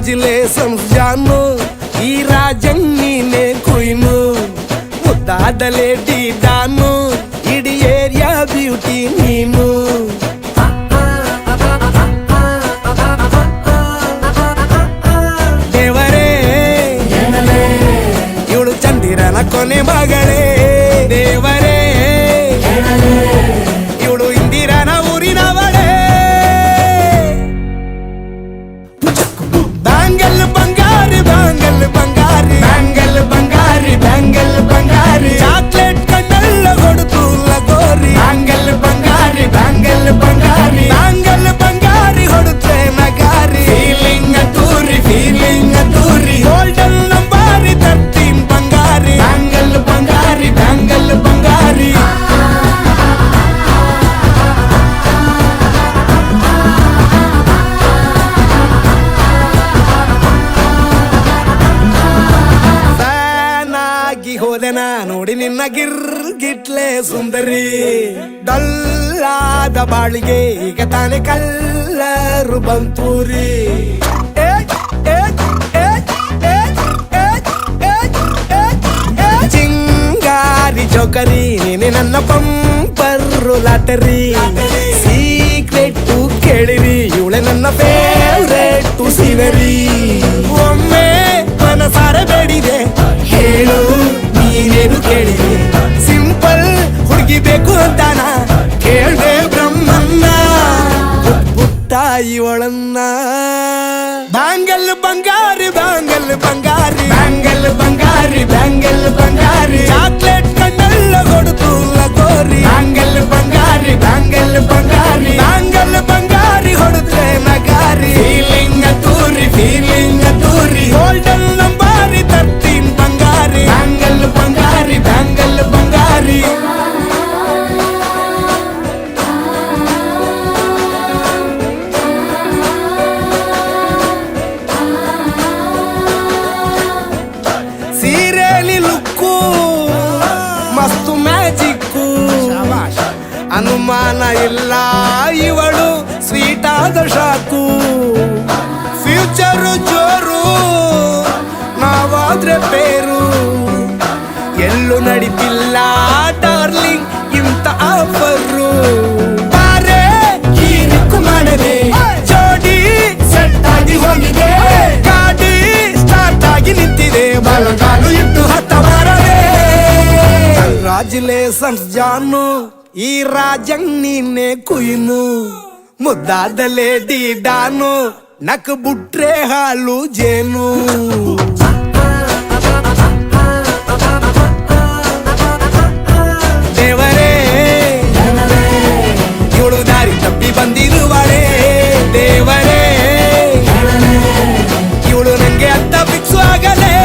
Congratulations ಜಾನು, ಈ ರಾಜಂಗ್ ನೀನೆ ಕುಯ್ನು. ಮುದ್ದಾದ ಲೇಡಿ ಡಾನು, ಇಡೀ ಏರಿಯಾ ಬ್ಯೂಟಿ ನೀನು. ದೇವರೇ ಇವಳು ಚಂದಿರನ ಕೊನೆ ಮಗಳೇ. ದೇವರೇ ಇವಳು ಇಂದಿರನ ಊರಿನವಳೇ. ಬ್ಯಾಂಗಲ್ ಬಂಗಾರಿ ಬ್ಯಾಂಗಲ್ ಬಂಗಾರಿ ಬ್ಯಾಂಗಲ್ ಬಂಗಾರಿ ಬ್ಯಾಂಗಲ್ ಬಂಗಾರಿ, ಚಾಕ್ಲೇಟ್ ಕಣ್ಣೆಲ್ಲ ಕೊಡುತ್ತು ಲಗೋರಿ. ಬ್ಯಾಂಗಲ್ ಬಂಗಾರಿ ಬ್ಯಾಂಗಲ್ ಬಂಗಾರಿ ಬ್ಯಾಂಗಲ್ ಬಂಗಾರಿ ಹೊಡುತ್ತೆ ನಗಾರಿ. ಫೀಲಿಂಗ್ ತೂರಿ ಗೋಲ್ಡನ್ ನಂಬಾರಿ 13 ಬಂಗಾರಿ. ಬ್ಯಾಂಗಲ್ ಬಂಗಾರಿ ಬ್ಯಾಂಗಲ್ ಬಂಗಾರಿ. ಹೋದೆನಾ ನೋಡಿ ನಿನ್ನ ಗಿರ್ಗಿಟ್ಲೆ ಸುಂದರಿ. ಡಲ್ಲಾದ ಬಾಳಿಗೆ ಈಗ ತಾನೆ ಕಲ್ಲರು ಬಂತೂರಿ. ಚಿಂಗಾರಿ ಚೌಕರಿ ನೀನೆ ನನ್ನ ಪಂಪರು ಲಾಟರಿ. ಸೀಕ್ರೆಟ್ ಕೇಳಿರಿ ಇವಳೆ ನನ್ನ ಫೇವ್ರೇಟ್ ಸೀನರಿ. ಒಮ್ಮೆ ಮನಸಾರೆ ಬೇಡಿದೆ ಹೇಳು ನೀನೇನು ಕೇಳಿದೆ. ಸಿಂಪಲ್ ಹುಡುಗಿ ಬೇಕು ಅಂತಾನ ಕೇಳ್ದೆ ಬ್ರಹ್ಮನ್ನ. ಪುಟ್ಟ ಇವಳನ್ನ. ಬ್ಯಾಂಗಲ್ ಬಂಗಾರಿ ಬ್ಯಾಂಗಲ್ ಬಂಗಾರಿ ಬ್ಯಾಂಗಲ್ ಬಂಗಾರಿ ಬ್ಯಾಂಗಲ್ ಬಂಗಾರಿ, ಚಾಕ್ಲೇಟ್ ಕಣ್ಣೆಲ್ಲ ಕೊಡುತ್ತು ಲಗೋರಿ. ಬ್ಯಾಂಗಲ್ ಬಂಗಾರಿ ಬ್ಯಾಂಗಲ್ ಬಂಗಾರಿ ಬ್ಯಾಂಗಲ್ ಬಂಗಾರಿ ಹೊಡುತ್ತೆ ನಗಾರಿ. ಫೀಲಿಂಗ್ ತೂರಿ ಗೋಲ್ಡನ್ ನಂಬಾರಿ 13 ಬಂಗಾರಿ. ಬ್ಯಾಂಗಲ್ ಬಂಗಾರಿ ಬ್ಯಾಂಗಲ್ ಬಂಗಾರಿ. ಸೀರೆಲಿ ಲುಕ್ಕು ಮಸ್ತು ಮ್ಯಾಜಿಕ್ಕು, ಅನುಮಾನ ಇಲ್ಲ ಇವಳು ಸ್ವೀಟ್ ಆದ ಶಾಕು. ಫ್ಯೂಚರು ಜೋರು ನಾವಾದ್ರೆ ಬೇರು, ಎಲ್ಲೂ ನಡೀತಿಲ್ಲ ಡಾರ್ಲಿಂಗ್ ಇಂತ ಆಫರು. ಬಾರೆ ಹೀರಿಕು ಮಾಡದೆ ಜೋಡಿ ಸೆಟ್ ಆಗಿ ಹೋಗಿದೆ. ಗಾಡಿ ಸ್ಟಾರ್ಟ್ ಆಗಿ ನಿಂತಿದೆ, ಬಲಗಾಲು ಇಟ್ಟು ಹತ್ತ ಬಾರದೆ. ಕಂಗ್ರಾಚುಲೇಷನ್ಸ್ ಜಾನು, ಈ ರಾಜಂಗ್ ನೀನೆ ಕುಯ್ನು. ಮುದ್ದಾದ ಲೇಡಿ ಡಾನು, ನಕ್ ಬುಟ್ರೆ ಹಾಲು ಜೇನು. ದೇವರೇ ಇವಳು ದಾರಿ ತಪ್ಪಿ ಬಂದಿರುವಳೆ. ದೇವರೇ ಇವಳು ನಂಗೆ ಅಂತ ಫಿಕ್ಸ್ ಆಗಲೇ.